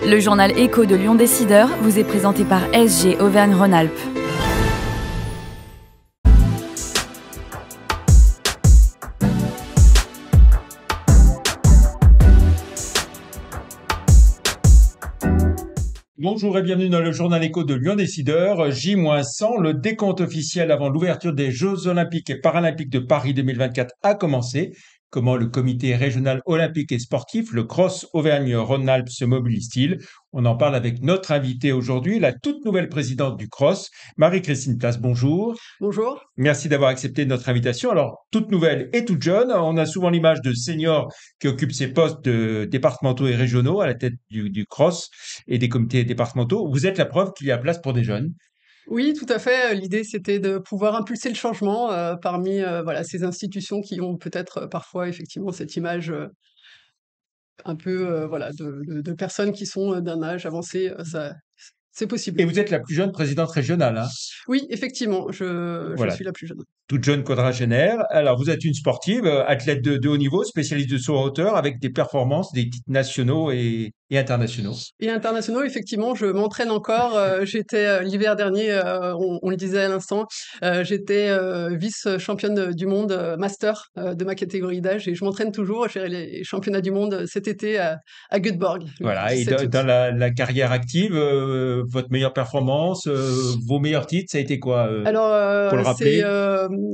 Le journal Écho de Lyon Décideur vous est présenté par SG Auvergne-Rhône-Alpes. Bonjour et bienvenue dans le journal Écho de Lyon Décideur. J-100, le décompte officiel avant l'ouverture des Jeux Olympiques et Paralympiques de Paris 2024 a commencé. Comment le comité régional olympique et sportif, le CROSS Auvergne-Rhône-Alpes, se mobilise-t-il? On en parle avec notre invitée aujourd'hui, la toute nouvelle présidente du CROSS, Marie-Christine Place. Bonjour. Bonjour. Merci d'avoir accepté notre invitation. Alors, toute nouvelle et toute jeune, on a souvent l'image de seniors qui occupent ces postes départementaux et régionaux à la tête du CROSS et des comités départementaux. Vous êtes la preuve qu'il y a place pour des jeunes. Oui, tout à fait. L'idée, c'était de pouvoir impulser le changement parmi ces institutions qui ont peut-être parfois effectivement cette image un peu de personnes qui sont d'un âge avancé. C'est possible. Et vous êtes la plus jeune présidente régionale, hein? Oui, effectivement, je Voilà, suis la plus jeune. toute jeune quadragénaire. Alors, vous êtes une sportive, athlète de haut niveau, spécialiste de saut en hauteur, avec des performances, des titres nationaux et internationaux. Et internationaux, effectivement, je m'entraîne encore. J'étais l'hiver dernier, on le disait à l'instant, j'étais vice-championne du monde master de ma catégorie d'âge et je m'entraîne toujours. J'irai les championnats du monde cet été à Göteborg, le Voilà, et 17 août. dans la carrière active, votre meilleure performance, vos meilleurs titres, ça a été quoi, Alors, pour le rappeler?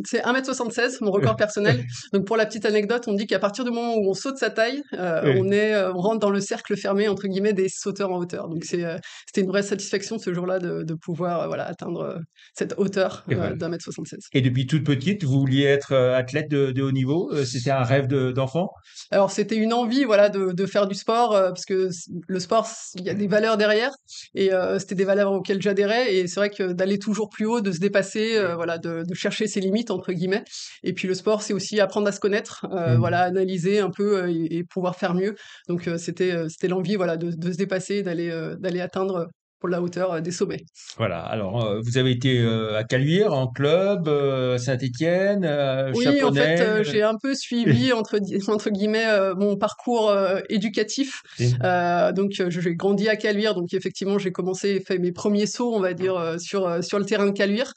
c'est 1,76 m, mon record personnel. Donc, pour la petite anecdote, on dit qu'à partir du moment où on saute sa taille, on rentre dans le cercle fermé, entre guillemets, des sauteurs en hauteur. Donc, c'était une vraie satisfaction ce jour-là de pouvoir atteindre cette hauteur Et voilà. d'1,76 m. Et depuis toute petite, vous vouliez être athlète de haut niveau? C'était un rêve d'enfant? Alors, c'était une envie, de faire du sport, parce que le sport, il y a des valeurs derrière, et c'était des valeurs auxquelles j'adhérais. Et c'est vrai que d'aller toujours plus haut, de se dépasser, de chercher ses limites entre guillemets. Et puis le sport, c'est aussi apprendre à se connaître, analyser un peu et pouvoir faire mieux. Donc c'était l'envie, de se dépasser, d'aller atteindre pour la hauteur des sommets. Voilà, alors, vous avez été, à Caluire, en club, Saint-Étienne, Oui, en fait, Chaponnay, j'ai un peu suivi entre guillemets, mon parcours, éducatif. Donc j'ai grandi à Caluire, donc effectivement, j'ai commencé fait mes premiers sauts, on va dire, sur le terrain de Caluire.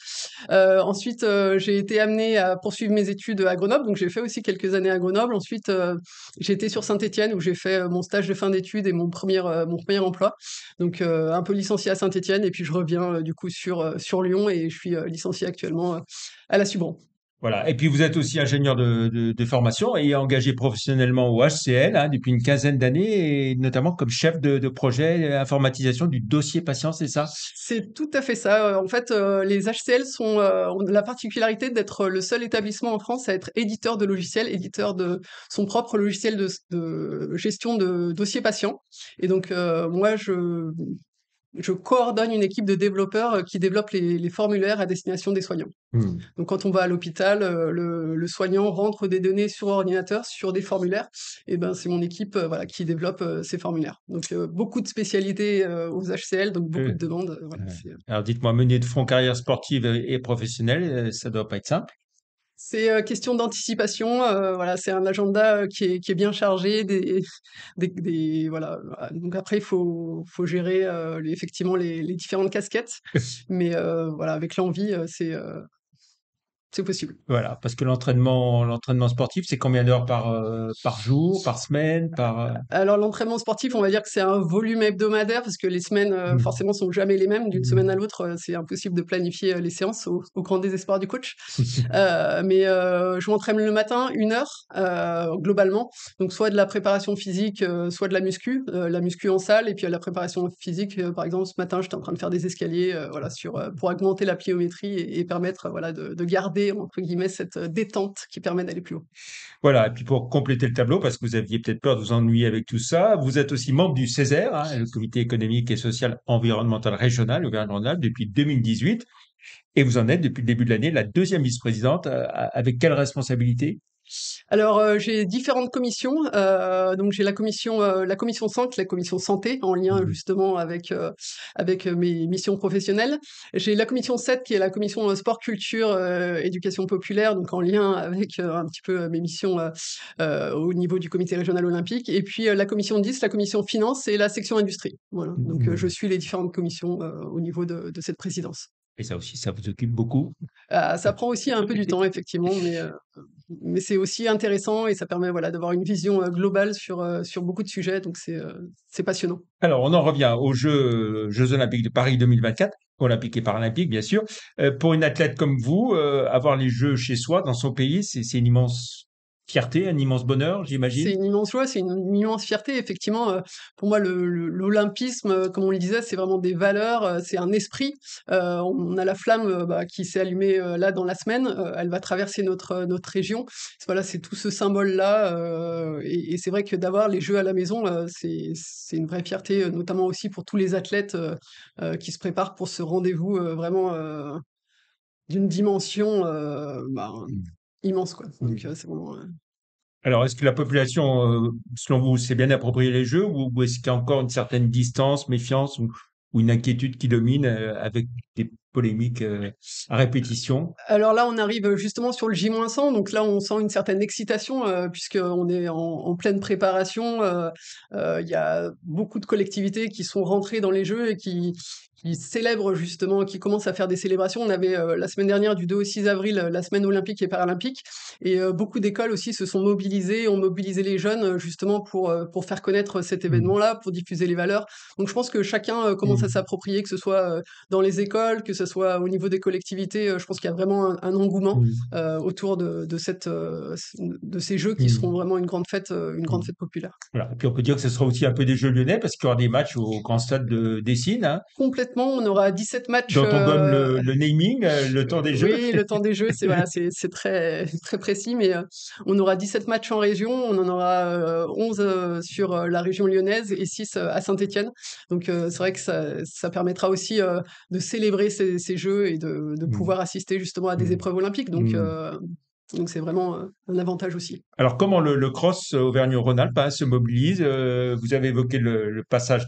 Ensuite, j'ai été amenée à poursuivre mes études à Grenoble, donc j'ai fait aussi quelques années à Grenoble. Ensuite, j'ai été sur Saint-Étienne où j'ai fait, mon stage de fin d'études et mon premier emploi. Donc un peu licenciée à Saint-Étienne et puis je reviens, du coup sur Lyon et je suis, licenciée actuellement, à la Subran. voilà, et puis vous êtes aussi ingénieur de formation et engagé professionnellement au HCL, hein, depuis une quinzaine d'années et notamment comme chef de projet informatisation du dossier patient, c'est ça? C'est tout à fait ça. En fait, les HCL ont la particularité d'être le seul établissement en France à être éditeur de logiciels, éditeur de son propre logiciel de gestion de dossiers patients. Et donc, moi, je coordonne une équipe de développeurs qui développent les formulaires à destination des soignants. Mmh. Donc, quand on va à l'hôpital, le soignant rentre des données sur ordinateur, sur des formulaires, et ben c'est mon équipe, qui développe ces formulaires. Donc, beaucoup de spécialités aux HCL, donc beaucoup Heu, de demandes. ouais. Alors dites-moi, mener de front carrière sportive et professionnelle, ça doit pas être simple? C'est question d'anticipation. C'est un agenda qui est bien chargé, donc après il faut gérer effectivement les différentes casquettes, mais avec l'envie, c'est possible. Voilà, parce que l'entraînement sportif, c'est combien d'heures par jour, par semaine, Alors l'entraînement sportif, on va dire que c'est un volume hebdomadaire parce que les semaines, Mmh. forcément sont jamais les mêmes. D'une Mmh. semaine à l'autre, c'est impossible de planifier, les séances au grand désespoir du coach. Mais je m'entraîne le matin 1 heure, globalement. Donc soit de la préparation physique, soit de la muscu. La muscu en salle et puis, la préparation physique, par exemple, ce matin, j'étais en train de faire des escaliers, pour augmenter la pliométrie et permettre, de garder, entre guillemets, cette, détente qui permet d'aller plus haut. Voilà, et puis pour compléter le tableau, parce que vous aviez peut-être peur de vous ennuyer avec tout ça, vous êtes aussi membre du CESER, hein, le Comité économique et social environnemental régional Auvergne-Rhône-Alpes, depuis 2018, et vous en êtes depuis le début de l'année la deuxième vice-présidente. Avec quelle responsabilité? Alors, j'ai différentes commissions. Donc j'ai la commission 5, la commission santé, en lien justement avec mes missions professionnelles. J'ai la commission 7 qui est la commission sport, culture, éducation populaire, donc en lien avec un petit peu mes missions au niveau du comité régional olympique. Et puis la commission 10, la commission finance et la section industrie. Voilà. Donc je suis les différentes commissions au niveau de cette présidence. Et ça aussi, ça vous occupe beaucoup? Ça prend aussi un peu du temps, effectivement, mais c'est aussi intéressant et ça permet voilà, d'avoir une vision globale sur beaucoup de sujets, donc c'est passionnant. Alors, on en revient aux Jeux olympiques de Paris 2024, olympiques et paralympiques, bien sûr. Pour une athlète comme vous, avoir les Jeux chez soi, dans son pays, c'est une immense fierté, un immense bonheur, C'est j'imagine. une immense joie, c'est une immense fierté. Effectivement, pour moi, l'olympisme, comme on le disait, c'est vraiment des valeurs, c'est un esprit. On a la flamme qui s'est allumée là dans la semaine. Elle va traverser notre région. Voilà, c'est tout ce symbole-là. Et c'est vrai que d'avoir les Jeux à la maison, c'est une vraie fierté, notamment aussi pour tous les athlètes qui se préparent pour ce rendez-vous vraiment d'une dimension immense, quoi. Donc, c'est vraiment. Alors, est-ce que la population, selon vous, s'est bien approprié les Jeux ou est-ce qu'il y a encore une certaine distance, méfiance ou une inquiétude qui domine avec des polémiques à répétition? Alors là, on arrive justement sur le J-100, donc là, on sent une certaine excitation, puisqu'on est en pleine préparation. Il y a beaucoup de collectivités qui sont rentrées dans les Jeux et qui célèbrent justement, qui commencent à faire des célébrations. On avait la semaine dernière, du 2 au 6 avril, la semaine olympique et paralympique, et beaucoup d'écoles aussi se sont mobilisées, ont mobilisé les jeunes justement pour faire connaître cet Mmh. événement-là, pour diffuser les valeurs. Donc je pense que chacun commence à Mmh. s'approprier, que ce soit dans les écoles, que ce soit au niveau des collectivités. Je pense qu'il y a vraiment un engouement Mmh. autour de ces jeux qui seront Mmh. vraiment une grande Mmh. fête populaire. Voilà. Et puis on peut dire que ce sera aussi un peu des Jeux lyonnais parce qu'il y aura des matchs au grand stade de Dessine, hein, Complètement, on aura 17 matchs. dont on donne le naming, le temps des Jeux. Oui, le temps des Jeux, c'est voilà, c'est très très précis, mais on aura 17 matchs en région, on en aura 11 sur la région lyonnaise et 6 à Saint-Étienne. Donc c'est vrai que ça permettra aussi de célébrer ces Jeux et de Mmh. pouvoir assister justement à des Mmh. épreuves olympiques. Mmh. Donc c'est vraiment un avantage aussi. Alors, comment le cross Auvergne-Rhône-Alpes hein, se mobilise? Vous avez évoqué le passage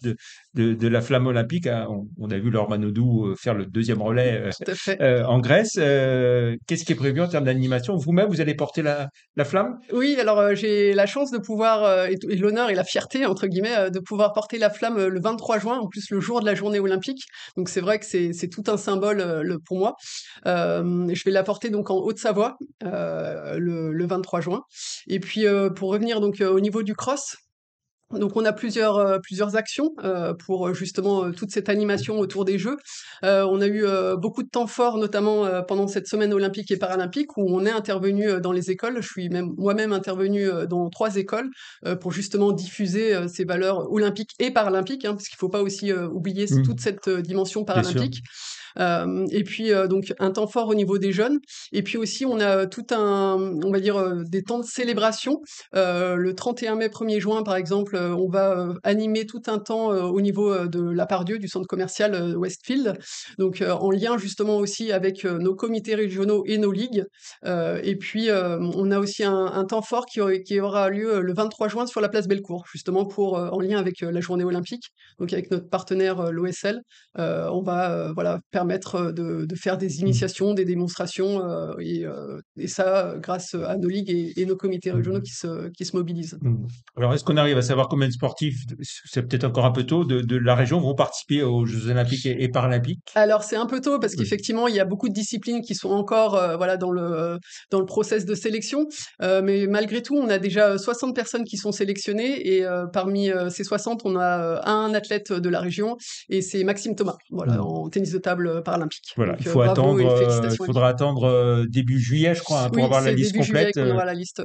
de la flamme olympique, hein. On a vu Laure Manodou faire le deuxième relais Tout à fait. en Grèce. Qu'est-ce qui est prévu en termes d'animation? Vous-même, vous allez porter la flamme? Oui, alors j'ai la chance de pouvoir, et l'honneur et la «fierté» entre guillemets, de pouvoir porter la flamme, le 23 juin, en plus le jour de la journée olympique. Donc c'est vrai que c'est tout un symbole, pour moi. Je vais la porter donc en Haute-Savoie, le 23 juin. Et puis, pour revenir donc, au niveau du cross, donc on a plusieurs actions pour justement toute cette animation autour des Jeux. On a eu beaucoup de temps forts, notamment pendant cette semaine olympique et paralympique, où on est intervenu dans les écoles. Je suis même moi-même intervenue dans 3 écoles pour justement diffuser ces valeurs olympiques et paralympiques, hein, parce qu'il ne faut pas aussi oublier Mmh. toute cette dimension Bien sûr. paralympique. Et puis donc un temps fort au niveau des jeunes. Et puis aussi on a tout on va dire des temps de célébration. Le 31 mai, 1er juin par exemple, on va animer tout un temps au niveau de la Part-Dieu, du centre commercial Westfield. Donc en lien justement aussi avec nos comités régionaux et nos ligues. Et puis on a aussi un temps fort qui aura lieu le 23 juin sur la place Bellecour, justement en lien avec la journée olympique. Donc avec notre partenaire l'OSL, on va voilà permettre de faire des Mmh. initiations, des démonstrations, et ça grâce à nos ligues et nos comités régionaux Mmh. qui se mobilisent. Mmh. Alors, est-ce qu'on arrive à savoir combien de sportifs, c'est peut-être encore un peu tôt, de la région vont participer aux Jeux olympiques et paralympiques? Alors c'est un peu tôt parce Oui. qu'effectivement il y a beaucoup de disciplines qui sont encore voilà dans le process de sélection, mais malgré tout on a déjà 60 personnes qui sont sélectionnées et parmi ces 60 on a un athlète de la région et c'est Maxime Thomas, voilà, Mmh. en tennis de table paralympique. Voilà, Donc il faut bravo attendre, et il félicitations à lui. faudra attendre début juillet, je crois, hein, pour Oui, avoir la c'est liste début juillet complète. qu'on aura la liste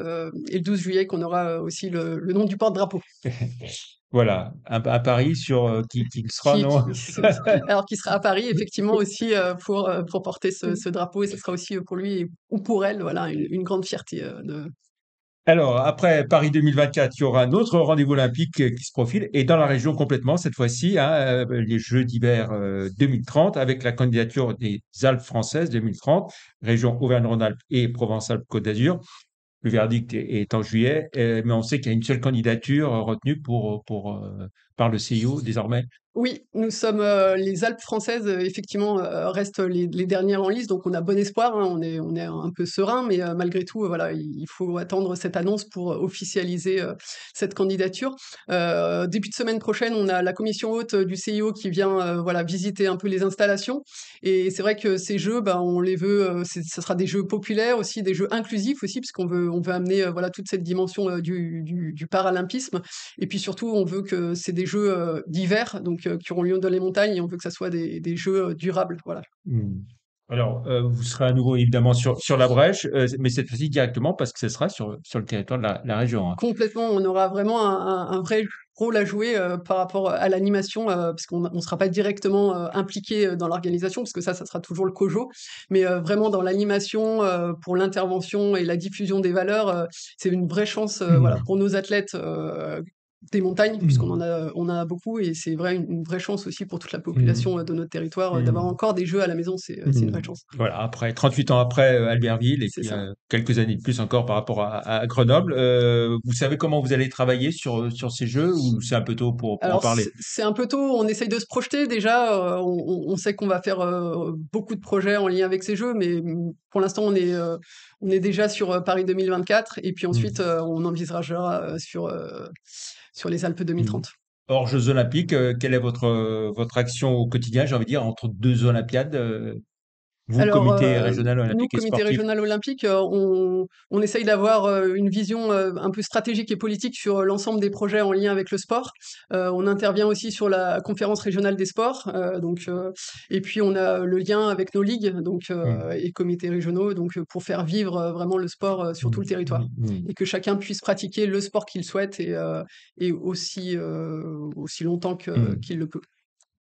et le 12 juillet qu'on aura aussi le nom du porte-drapeau. Voilà, un pari sur qui le sera, Qui non? qui se alors qui sera à Paris effectivement aussi, pour porter ce drapeau et ce sera aussi, pour lui ou pour elle, voilà, une grande fierté, de Alors, après Paris 2024, il y aura un autre rendez-vous olympique qui se profile, et dans la région complètement, cette fois-ci, hein, les Jeux d'hiver 2030, avec la candidature des Alpes françaises 2030, région Auvergne-Rhône-Alpes et Provence-Alpes-Côte d'Azur. Le verdict est en juillet, mais on sait qu'il y a une seule candidature retenue par le CIO désormais. Oui, nous sommes les Alpes françaises, effectivement, restent les dernières en lice, donc on a bon espoir, hein, on est un peu serein, mais malgré tout, voilà, il faut attendre cette annonce pour officialiser cette candidature. Début de semaine prochaine, on a la commission haute du CIO qui vient voilà, visiter un peu les installations. Et c'est vrai que ces jeux, ben, on les veut, ça sera des jeux populaires aussi, des jeux inclusifs aussi, puisqu'on veut amener voilà, toute cette dimension du paralympisme. Et puis surtout, on veut que c'est des jeux d'hiver, donc qui auront lieu dans les montagnes, et on veut que ça soit des jeux durables. Voilà. Hmm. Alors, vous serez à nouveau évidemment sur la brèche, mais cette fois-ci directement parce que ce sera sur le territoire de la région. Hein. Complètement, on aura vraiment un vrai rôle à jouer par rapport à l'animation, parce qu'on ne sera pas directement impliqué dans l'organisation, parce que ça sera toujours le COJO, mais vraiment dans l'animation, pour l'intervention et la diffusion des valeurs, c'est une vraie chance voilà, pour nos athlètes des montagnes, puisqu'on on en a beaucoup, et c'est vrai une vraie chance aussi pour toute la population de notre territoire d'avoir encore des jeux à la maison, c'est une vraie chance. Voilà, après 38 ans après Albertville et C'est puis ça. quelques années de plus encore par rapport à Grenoble, vous savez comment vous allez travailler sur ces jeux ou c'est un peu tôt pour en Alors parler? c'est un peu tôt, on essaye de se projeter déjà, on sait qu'on va faire beaucoup de projets en lien avec ces jeux, mais pour l'instant on est déjà sur Paris 2024, et puis ensuite Mmh. on envisagera sur les Alpes Mmh. 2030. Hors Jeux Olympiques, quelle est votre action au quotidien, j'ai envie de dire, entre deux Olympiades, vous, Alors, comité régional nous, olympique et comité sportif? régional olympique, on essaye d'avoir une vision un peu stratégique et politique sur l'ensemble des projets en lien avec le sport. On intervient aussi sur la conférence régionale des sports, et puis on a le lien avec nos ligues, donc Mmh. et comités régionaux, donc pour faire vivre vraiment le sport sur tout Mmh. le territoire, Mmh. Mmh. et que chacun puisse pratiquer le sport qu'il souhaite, et aussi longtemps Mmh. qu'il le peut.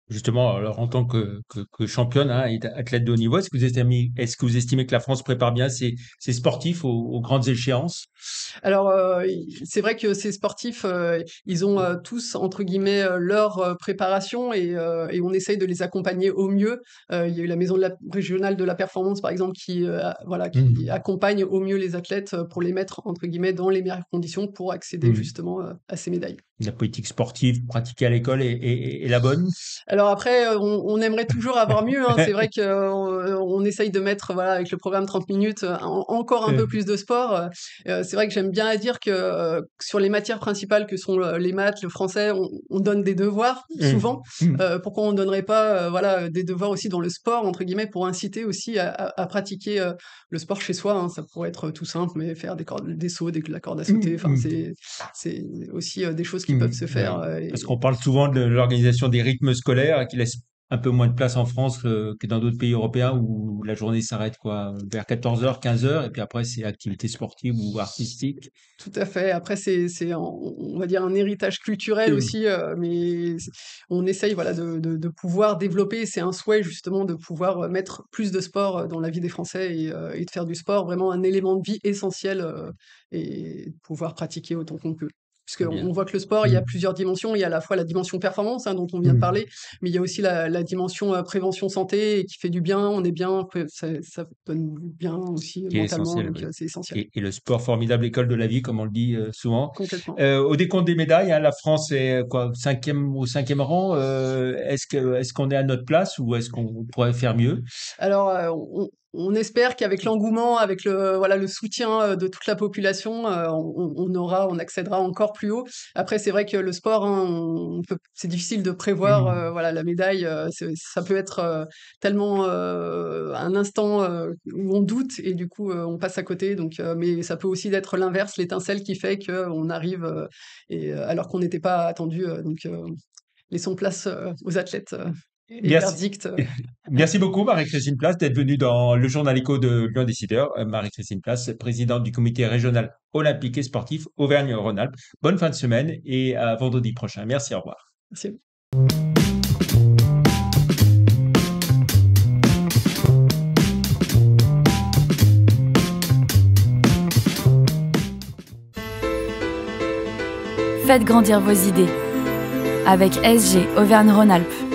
Justement, alors en tant que championne hein, et athlète de haut niveau, est-ce que vous estimez que la France prépare bien ses sportifs aux grandes échéances? Alors, c'est vrai que ces sportifs, ils ont tous entre guillemets leur préparation, et on essaye de les accompagner au mieux. Il y a eu la maison régionale de la performance par exemple voilà, qui Mmh. accompagne au mieux les athlètes pour les mettre entre guillemets «dans les meilleures conditions» pour accéder Mmh. justement à ces médailles. La politique sportive pratiquée à l'école est la bonne? Alors après, on aimerait toujours avoir mieux, hein. C'est vrai qu'on essaye de mettre, voilà, avec le programme 30 minutes, encore un peu plus de sport. C'est vrai que j'aime bien à dire que, sur les matières principales que sont, les maths, le français, on donne des devoirs Mmh. souvent. Mmh. Pourquoi on ne donnerait pas, voilà, des devoirs aussi dans le sport entre guillemets pour inciter aussi à pratiquer, le sport chez soi, hein. Ça pourrait être tout simple, mais faire des sauts, la corde à sauter, enfin Mmh. c'est aussi, des choses qui peuvent Mmh. se faire, Oui. Parce et qu'on parle souvent de l'organisation des rythmes scolaires qui laisse un peu moins de place en France que dans d'autres pays européens où la journée s'arrête quoi, vers 14h, 15h et puis après c'est activité sportive ou artistique. Tout à fait. Après, c'est on va dire un héritage culturel Mmh. aussi, mais on essaye voilà de pouvoir développer. C'est un souhait justement de pouvoir mettre plus de sport dans la vie des Français, et de faire du sport vraiment un élément de vie essentiel, et de pouvoir pratiquer autant qu'on peut. Très Puisqu'on bien. on voit que le sport, il y Mmh. a plusieurs dimensions. Il y a à la fois la dimension performance, hein, dont on vient de Mmh. parler, mais il y a aussi la dimension prévention santé qui fait du bien. On est bien, ça donne du bien aussi Qui est mentalement, essentiel, donc oui. c'est essentiel. Et le sport, formidable école de la vie, comme on le dit souvent. Complètement. Au décompte des médailles, hein, la France est quoi, au cinquième rang. Est-ce qu'on est à notre place ou est-ce qu'on pourrait faire mieux? Alors, on espère qu'avec l'engouement, avec le voilà, le soutien, de toute la population, on accédera encore plus haut. Après, c'est vrai que le sport, hein, c'est difficile de prévoir, Mmh. voilà, la médaille, ça peut être, tellement, un instant, où on doute, et du coup, on passe à côté, donc mais ça peut aussi être l'inverse, l'étincelle qui fait qu'on arrive, alors qu'on n'était pas attendu, donc laissons place, aux athlètes, et Merci. verdict. Merci beaucoup, Marie-Christine Place, d'être venue dans le journal écho de Lyon Décideur. Marie-Christine Place, présidente du comité régional olympique et sportif Auvergne-Rhône-Alpes. Bonne fin de semaine et à vendredi prochain. Merci, au revoir. Merci. Faites grandir vos idées avec SG Auvergne-Rhône-Alpes.